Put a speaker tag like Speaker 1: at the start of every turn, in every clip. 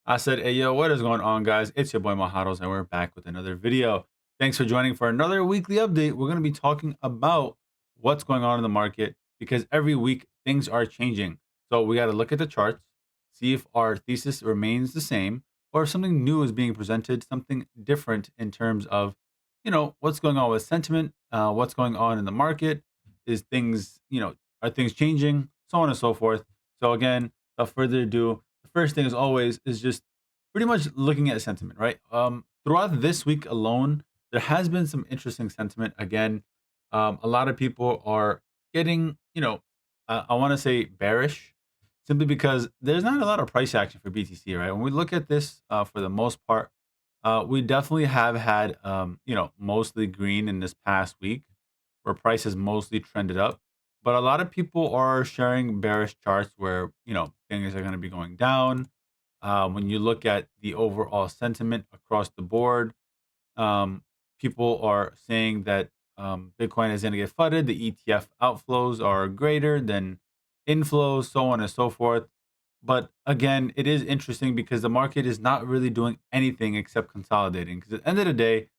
Speaker 1: I said, hey, yo, what is going on, guys? It's your boy Maharos, and we're back with another video. Thanks for joining for another weekly update. We're going to be talking about what's going on in the market because every week things are changing. So we got to look at the charts, see if our thesis remains the same or if something new is being presented, something different in terms of, what's going on with sentiment, what's going on in the market, is things, are things changing, so on and so forth. So again, without further ado, the first thing as always is just pretty much looking at sentiment, right? Throughout this week alone, there has been some interesting sentiment. Again, a lot of people are getting, I want to say bearish, simply because there's not a lot of price action for BTC, right? When we look at this, for the most part, we definitely have had, mostly green in this past week, where price has mostly trended up. But a lot of people are sharing bearish charts where, things are going to be going down. When you look at the overall sentiment across the board, um, people are saying that Bitcoin is going to get flooded. The ETF outflows are greater than inflows, so on and so forth. But again, it is interesting because the market is not really doing anything except consolidating. Because at the end of the day,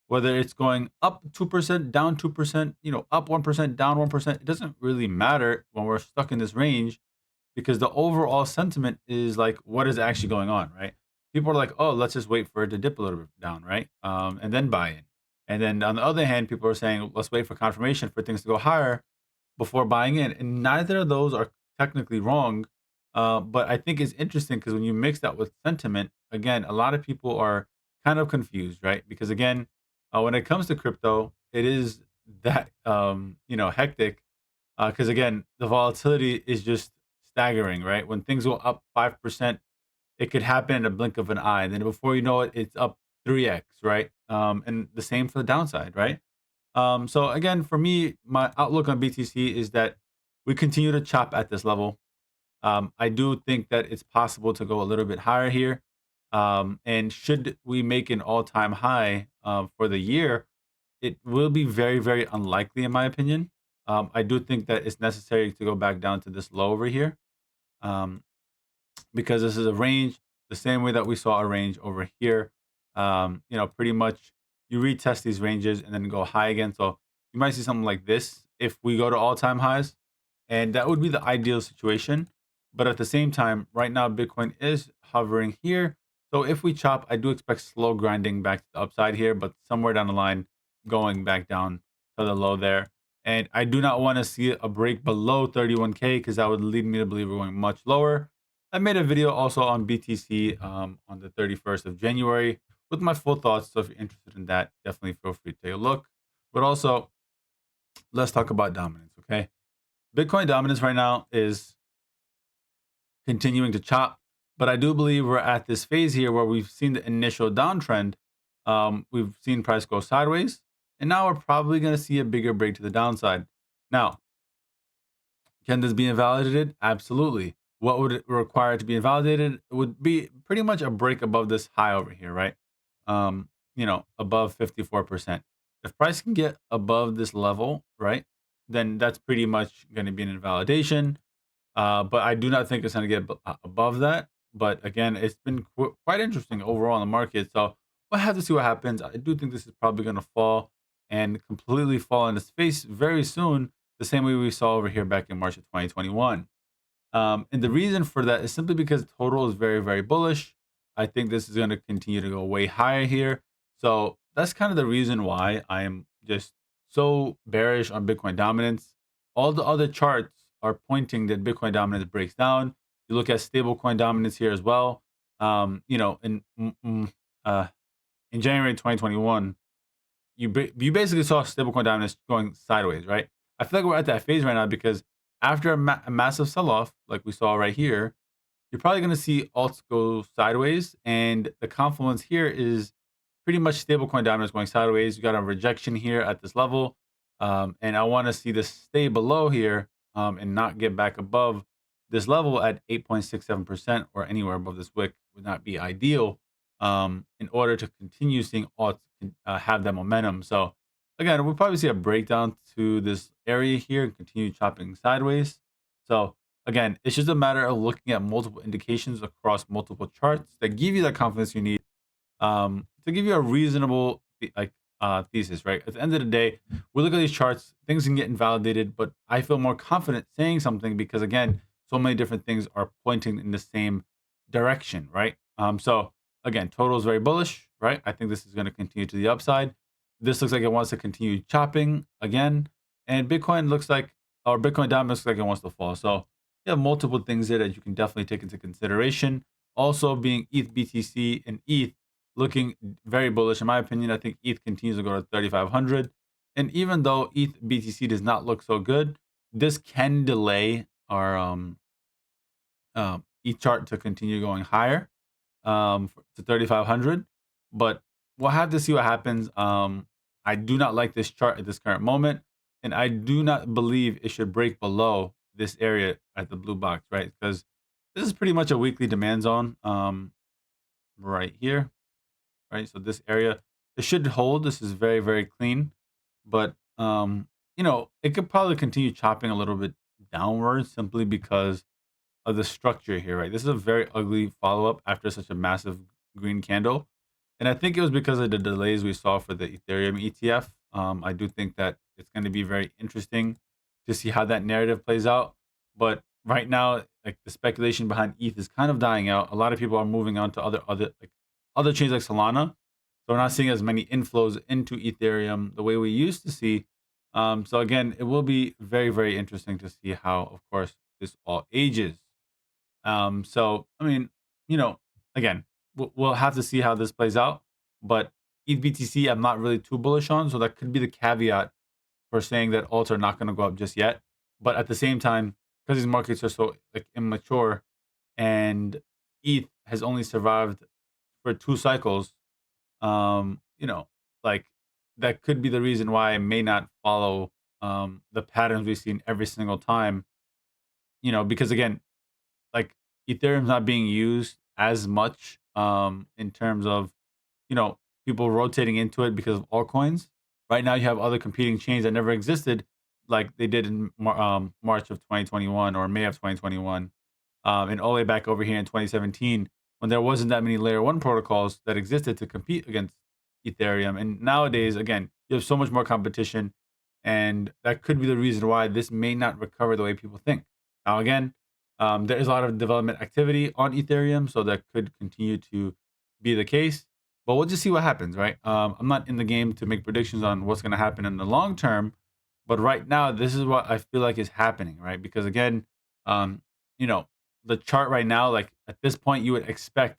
Speaker 1: whether it's going up 2%, down 2%, up 1%, down 1%, it doesn't really matter when we're stuck in this range because the overall sentiment is like, what is actually going on, right? People are like, oh, let's just wait for it to dip a little bit down, right? And then buy in. And then on the other hand, people are saying, let's wait for confirmation for things to go higher before buying in. And neither of those are technically wrong. But I think it's interesting because when you mix that with sentiment, again, a lot of people are kind of confused, right? Because again, when it comes to crypto, it is that hectic because again, the volatility is just staggering, right? When things go up 5%, it could happen in a blink of an eye. And then before you know it, it's up 3x, right? And the same for the downside, right? So again, for me, my outlook on BTC is that we continue to chop at this level. I do think that it's possible to go a little bit higher here. And should we make an all-time high for the year, it will be very, very unlikely, in my opinion. I do think that it's necessary to go back down to this low over here, um, because this is a range, the same way that we saw a range over here. Pretty much you retest these ranges and then go high again. So you might see something like this if we go to all-time highs, and that would be the ideal situation. But at the same time, right now Bitcoin is hovering here. So if we chop, I do expect slow grinding back to the upside here, but somewhere down the line, going back down to the low there. And I do not want to see a break below 31K because that would lead me to believe we're going much lower. I made a video also on BTC on the 31st of January with my full thoughts. So if you're interested in that, definitely feel free to take a look. But also, let's talk about dominance, okay? Bitcoin dominance right now is continuing to chop, but I do believe we're at this phase here where we've seen the initial downtrend. We've seen price go sideways, and now we're probably going to see a bigger break to the downside. Now, can this be invalidated? Absolutely. What would it require to be invalidated? It would be pretty much a break above this high over here, right? Above 54%. If price can get above this level, right, then that's pretty much going to be an invalidation. But I do not think it's going to get above that. But again, it's been quite interesting overall in the market. So we'll have to see what happens. I do think this is probably going to fall and completely fall in its face very soon, the same way we saw over here back in March of 2021. And the reason for that is simply because total is very, very bullish. I think this is going to continue to go way higher here. So that's kind of the reason why I am just so bearish on Bitcoin dominance. All the other charts are pointing that Bitcoin dominance breaks down. You look at stablecoin dominance here as well. Uh, in January 2021, you basically saw stablecoin dominance going sideways, right? I feel like we're at that phase right now because after a massive sell-off, like we saw right here, you're probably going to see alts go sideways, and the confluence here is pretty much stablecoin dominance going sideways. You got a rejection here at this level, and I want to see this stay below here and not get back above this level at 8.67% or anywhere above this wick would not be ideal in order to continue seeing alts have that momentum. So again, we'll probably see a breakdown to this area here and continue chopping sideways. So again, it's just a matter of looking at multiple indications across multiple charts that give you that confidence you need to give you a reasonable thesis, right? At the end of the day, we look at these charts, things can get invalidated, but I feel more confident saying something because again, so many different things are pointing in the same direction, right? So again, total is very bullish, right? I think this is going to continue to the upside. This looks like it wants to continue chopping again, and Bitcoin looks like, or Bitcoin Diamond looks like it wants to fall. So you have multiple things there that you can definitely take into consideration. Also, being ETH BTC and ETH looking very bullish. In my opinion, I think ETH continues to go to 3,500. And even though ETH BTC does not look so good, this can delay our ETH chart to continue going higher to 3,500. But we'll have to see what happens. I do not like this chart at this current moment. And I do not believe it should break below this area at the blue box, right? Because this is pretty much a weekly demand zone right here, right? So this area, it should hold. This is very, very clean, but it could probably continue chopping a little bit downwards simply because of the structure here, right? This is a very ugly follow up after such a massive green candle, and I think it was because of the delays we saw for the Ethereum ETF. I do think that it's going to be very interesting to see how that narrative plays out, but right now, like the speculation behind ETH is kind of dying out. A lot of people are moving on to other chains like Solana. So we're not seeing as many inflows into Ethereum the way we used to see. So again, it will be very, very interesting to see how, of course, this all ages. So I mean, you know, again, we'll have to see how this plays out. But ETH BTC, I'm not really too bullish on, so that could be the caveat for saying that alts are not going to go up just yet. But at the same time, because these markets are so like immature, and ETH has only survived for 2 cycles, um, you know, like that could be the reason why I may not follow the patterns we've seen every single time. Because again, like Ethereum's not being used as much in terms of people rotating into it because of altcoins. Right now, you have other competing chains that never existed, like they did in March of 2021 or May of 2021, and all the way back over here in 2017 when there wasn't that many layer one protocols that existed to compete against Ethereum. And nowadays, again, you have so much more competition, and that could be the reason why this may not recover the way people think. Now, again, there is a lot of development activity on Ethereum, so that could continue to be the case. But we'll just see what happens, right? I'm not in the game to make predictions on what's going to happen in the long term, but right now, this is what I feel like is happening, right? Because again, um, you know, the chart right now, like at this point, you would expect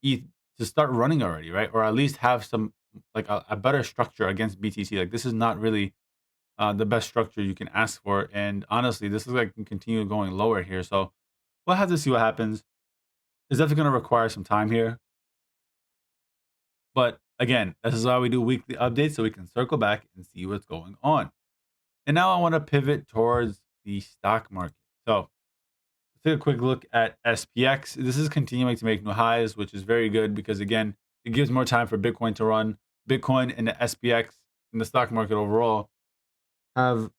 Speaker 1: ETH to start running already, right? Or at least have some like a better structure against BTC. Like this is not really the best structure you can ask for, and honestly, this looks like it can continue going lower here. So we'll have to see what happens. It's definitely going to require some time here, but again, this is why we do weekly updates so we can circle back and see what's going on. And now I want to pivot towards the stock market. So let's take a quick look at SPX. This is continuing to make new highs, which is very good because again, it gives more time for Bitcoin to run. Bitcoin and the SPX and the stock market overall have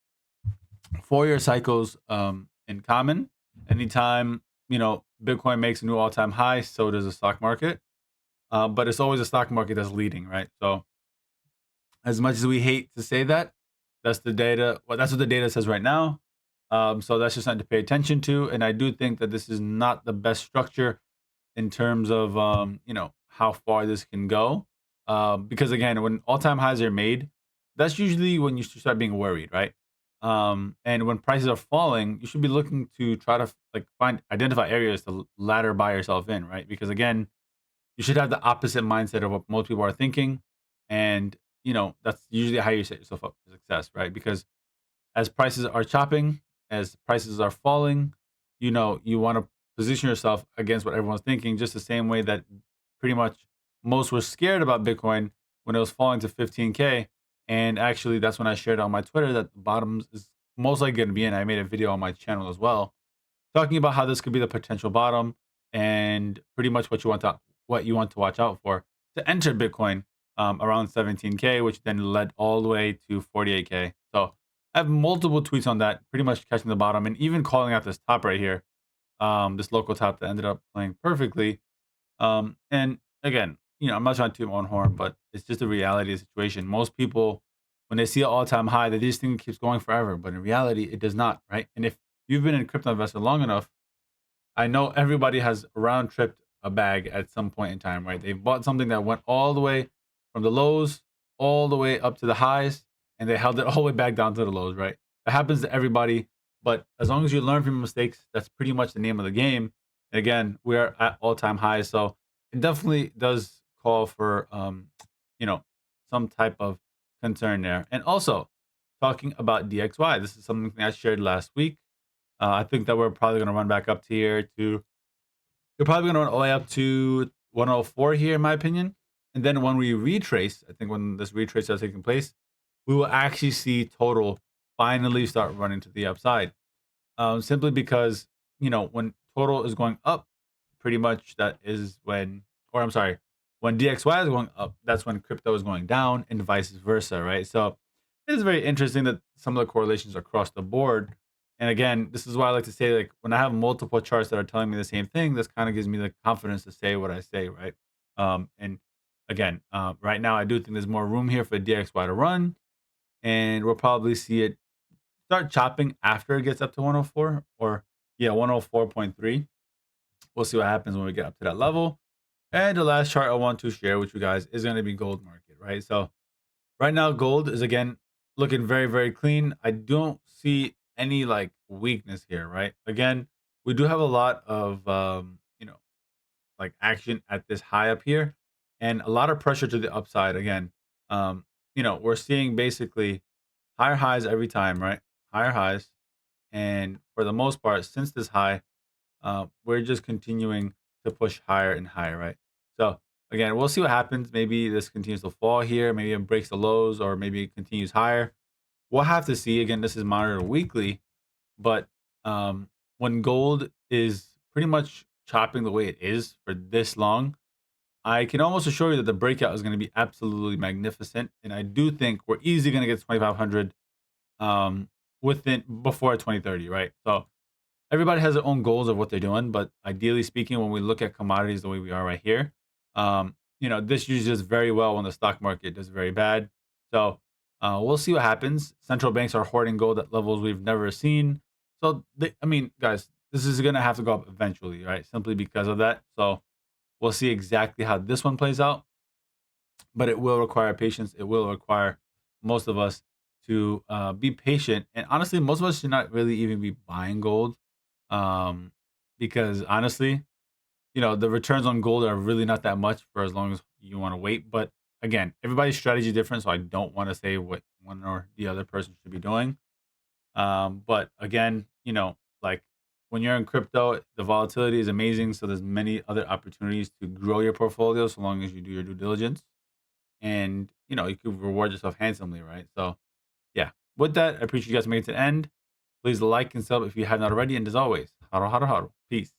Speaker 1: 4-year cycles in common. Anytime Bitcoin makes a new all-time high, so does the stock market. But it's always the stock market that's leading, right? So as much as we hate to say that, that's the data. Well, that's what the data says right now. So that's just something to pay attention to. And I do think that this is not the best structure in terms of how far this can go. Because again, when all-time highs are made, that's usually when you should start being worried, right? And when prices are falling, you should be looking to try to identify areas to ladder buy yourself in, right? Because again, you should have the opposite mindset of what most people are thinking, and that's usually how you set yourself up for success, right? Because as prices are chopping, as prices are falling, you want to position yourself against what everyone's thinking, just the same way that pretty much most were scared about Bitcoin when it was falling to 15K. And actually, that's when I shared on my Twitter that the bottoms is most likely going to be in. I made a video on my channel as well, talking about how this could be the potential bottom and pretty much what you want to watch out for to enter Bitcoin around 17K, which then led all the way to 48K. So I have multiple tweets on that, pretty much catching the bottom and even calling out this top right here, this local top that ended up playing perfectly. And again, I'm not trying to toot my own horn, but it's just a reality of the situation. Most people, when they see an all-time high, they just think it keeps going forever, but in reality, it does not, right? And if you've been in crypto investor long enough, I know everybody has round tripped a bag at some point in time, right? They've bought something that went all the way from the lows all the way up to the highs, and they held it all the way back down to the lows, right? It happens to everybody, but as long as you learn from your mistakes, that's pretty much the name of the game. And again, we are at all-time highs, so it definitely does call for you know, some type of concern there. And also talking about DXY, this is something I shared last week. I think that we're probably going to run back up to here to you're probably going to run all the way up to 104 here, in my opinion. And then when we retrace, I think when this retrace starts taking place, we will actually see total finally start running to the upside. Simply because, when total is going up, pretty much that is when, or I'm sorry, when DXY is going up, that's when crypto is going down and vice versa, right? So it's very interesting that some of the correlations are across the board. And again, this is why I like to say, like, when I have multiple charts that are telling me the same thing, this kind of gives me the confidence to say what I say, right? And again, right now, I do think there's more room here for DXY to run, and we'll probably see it start chopping after it gets up to 104 or, yeah, 104.3. We'll see what happens when we get up to that level. And the last chart I want to share with you guys is going to be gold market, right? So right now, gold is again looking very, very clean. I don't see any like weakness here, right? Again, we do have a lot of like action at this high up here, and a lot of pressure to the upside. Again, we're seeing basically higher highs every time, right? Higher highs, and for the most part, since this high, we're just continuing to push higher and higher, right? So again, we'll see what happens. Maybe this continues to fall here. Maybe it breaks the lows, or maybe it continues higher. We'll have to see. Again, this is monitored weekly, but when gold is pretty much chopping the way it is for this long, I can almost assure you that the breakout is going to be absolutely magnificent, and I do think we're easily going to get 2,500 um, within before 2030, right? So everybody has their own goals of what they're doing, but ideally speaking, when we look at commodities the way we are right here, this usually does very well when the stock market does very bad. So we'll see what happens. Central banks are hoarding gold at levels we've never seen. So, guys, this is going to have to go up eventually, right? Simply because of that. So we'll see exactly how this one plays out, but it will require patience. It will require most of us to be patient. And honestly, most of us should not really even be buying gold, um, because honestly, the returns on gold are really not that much for as long as you want to wait. But again, everybody's strategy is different, so I don't want to say what one or the other person should be doing. But again, like when you're in crypto, the volatility is amazing. So there's many other opportunities to grow your portfolio so long as you do your due diligence, and you can reward yourself handsomely, right? So yeah, with that, I appreciate you guys making it to the end. Please like and sub if you have not already, and as always, huddle, huddle, huddle. Peace.